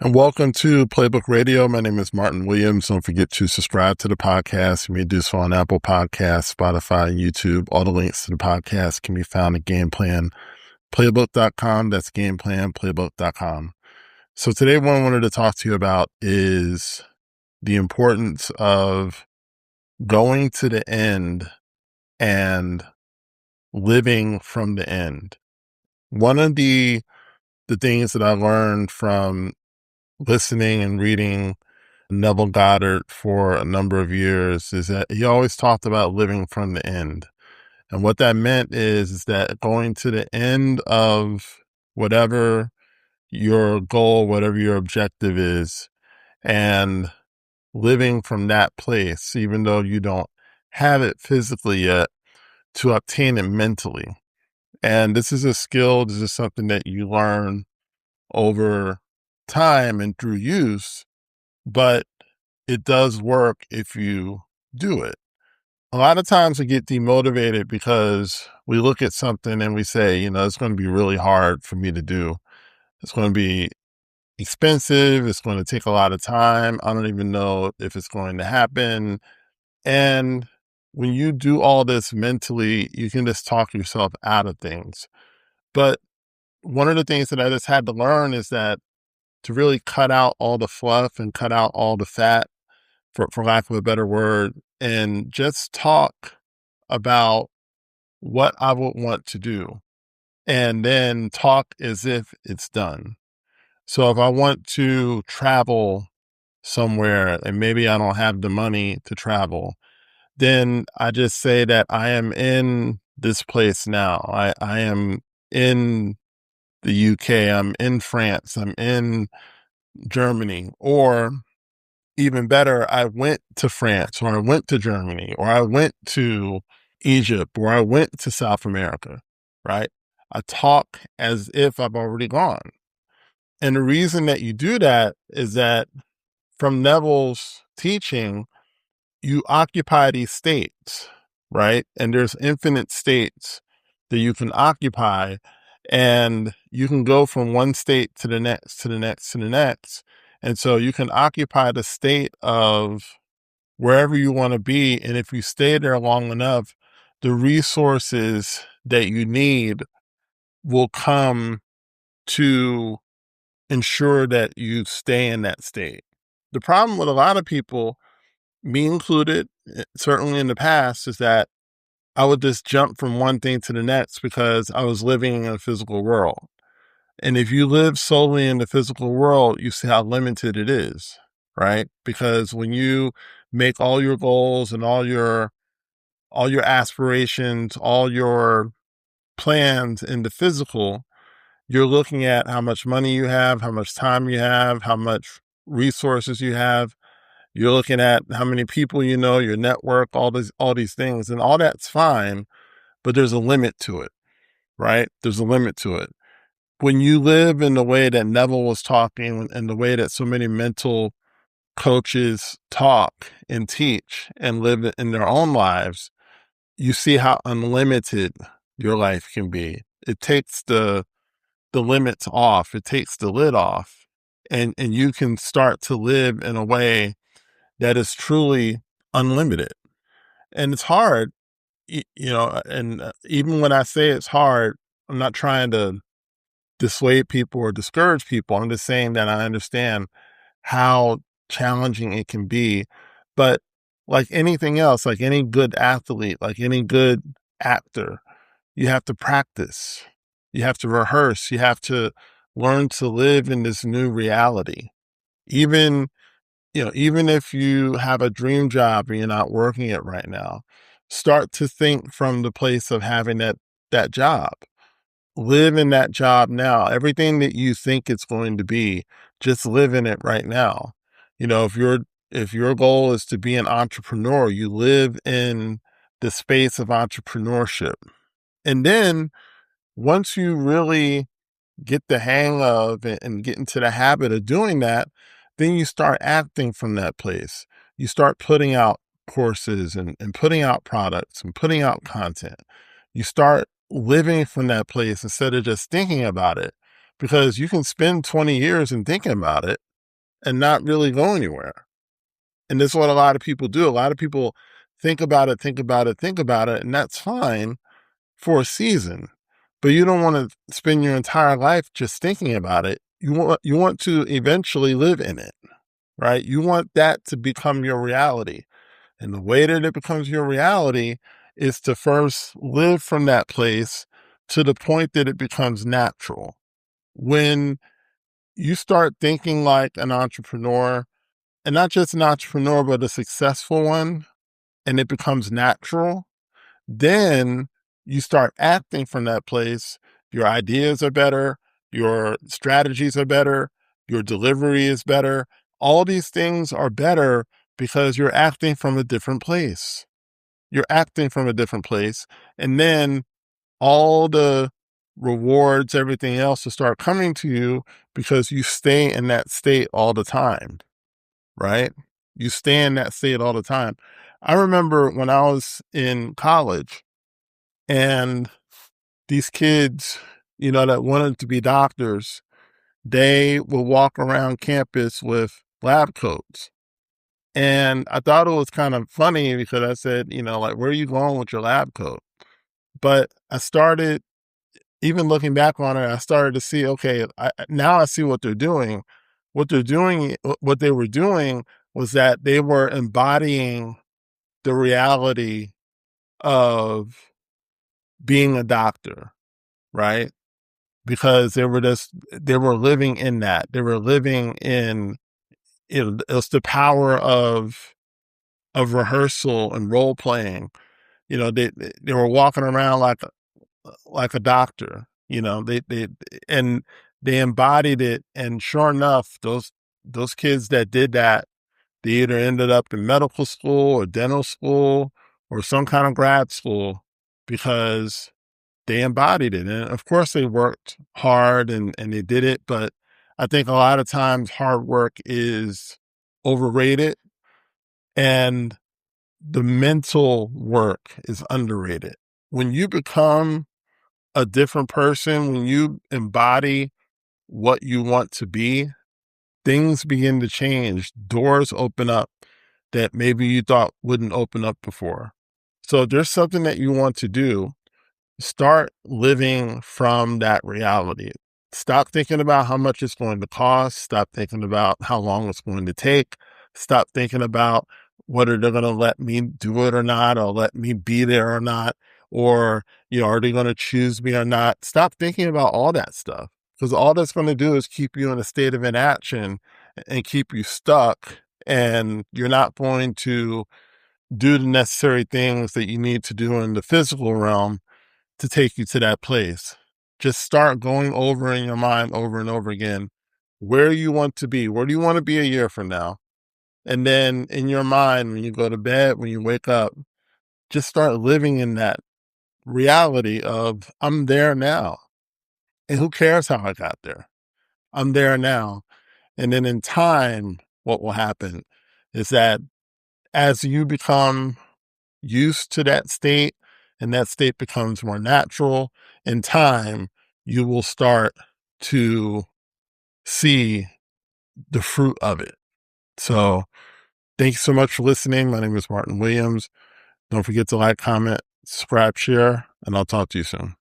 And welcome to Playbook Radio. My name is Martin Williams. Don't forget to subscribe to the podcast. You may do so on Apple Podcasts, Spotify, and YouTube. All the links to the podcast can be found at gameplanplaybook.com. That's gameplanplaybook.com. So today what I wanted to talk to you about is the importance of going to the end and living from the end. One of the things that I learned from listening and reading Neville Goddard for a number of years is that he always talked about living from the end. And what that meant is that going to the end of whatever your goal, whatever your objective is, and living from that place, even though you don't have it physically yet, to obtain it mentally. And this is a skill, this is something that you learn over time and through use, but it does work if you do it. A lot of times we get demotivated because we look at something and we say, it's going to be really hard for me to do. It's going to be expensive. It's going to take a lot of time. I don't even know if it's going to happen. And when you do all this mentally, you can just talk yourself out of things. But one of the things that I just had to learn is that to really cut out all the fluff and cut out all the fat, for lack of a better word, and just talk about what I would want to do, and then talk as if it's done. So if I want to travel somewhere and maybe I don't have the money to travel, then I just say that I am in this place now. I am in the UK, I'm in France, I'm in Germany, or even better, I went to France, or I went to Germany, or I went to Egypt, or I went to South America, right? I talk as if I've already gone. And the reason that you do that is that from Neville's teaching, you occupy these states, right? And there's infinite states that you can occupy, and you can go from one state to the next, to the next, to the next. And so you can occupy the state of wherever you want to be. And if you stay there long enough, the resources that you need will come to ensure that you stay in that state. The problem with a lot of people, me included, certainly in the past, is that I would just jump from one thing to the next because I was living in a physical world. And if you live solely in the physical world, you see how limited it is, right? Because when you make all your goals and all your aspirations, all your plans in the physical, you're looking at how much money you have, how much time you have, how much resources you have. You're looking at how many people you know, your network, all these things, and all that's fine, but there's a limit to it, right? There's a limit to it. When you live in the way that Neville was talking and the way that so many mental coaches talk and teach and live in their own lives, you see how unlimited your life can be. It takes the limits off. It takes the lid off, and you can start to live in a way that is truly unlimited. And it's hard, and even when I say it's hard, I'm not trying to dissuade people or discourage people. I'm just saying that I understand how challenging it can be. But like anything else, like any good athlete, like any good actor, you have to practice. You have to rehearse. You have to learn to live in this new reality. Even if you have a dream job and you're not working it right now, start to think from the place of having that job. Live in that job now. Everything that you think it's going to be, just live in it right now. If your goal is to be an entrepreneur, you live in the space of entrepreneurship. And then once you really get the hang of it and get into the habit of doing that, then you start acting from that place. You start putting out courses and putting out products and putting out content. You start living from that place instead of just thinking about it, because you can spend 20 years in thinking about it and not really go anywhere. And this is what a lot of people do. A lot of people think about it, think about it, think about it, and that's fine for a season. But you don't want to spend your entire life just thinking about it. You want to eventually live in it, right? You want that to become your reality. And the way that it becomes your reality is to first live from that place to the point that it becomes natural. When you start thinking like an entrepreneur, and not just an entrepreneur, but a successful one, and it becomes natural, then you start acting from that place. Your ideas are better, your strategies are better, your delivery is better. All these things are better because you're acting from a different place. You're acting from a different place. And then all the rewards, everything else will start coming to you because you stay in that state all the time, right? You stay in that state all the time. I remember when I was in college and these kids, that wanted to be doctors, they would walk around campus with lab coats. And I thought it was kind of funny because I said, like, where are you going with your lab coat? But I started, even looking back on it, I started to see, okay, now I see what they're doing. What they were doing was that they were embodying the reality of being a doctor, right? Because they were living in that. They were living in it was the power of rehearsal and role playing. They were walking around like a doctor, and they embodied it. And sure enough, those kids that did that, they either ended up in medical school or dental school or some kind of grad school because they embodied it. And of course they worked hard and they did it, but I think a lot of times hard work is overrated and the mental work is underrated. When you become a different person, when you embody what you want to be, things begin to change. Doors open up that maybe you thought wouldn't open up before. So if there's something that you want to do, start living from that reality. Stop thinking about how much it's going to cost. Stop thinking about how long it's going to take. Stop thinking about whether they're going to let me do it or not, or let me be there or not, or, are they going to choose me or not? Stop thinking about all that stuff because all that's going to do is keep you in a state of inaction and keep you stuck. And you're not going to do the necessary things that you need to do in the physical realm to take you to that place. Just start going over in your mind over and over again where you want to be. Where do you want to be a year from now? And then in your mind, when you go to bed, when you wake up, just start living in that reality of I'm there now. And who cares how I got there? I'm there now. And then in time, what will happen is that as you become used to that state and that state becomes more natural, in time, you will start to see the fruit of it. So thank you so much for listening. My name is Martin Williams. Don't forget to like, comment, subscribe, share, and I'll talk to you soon.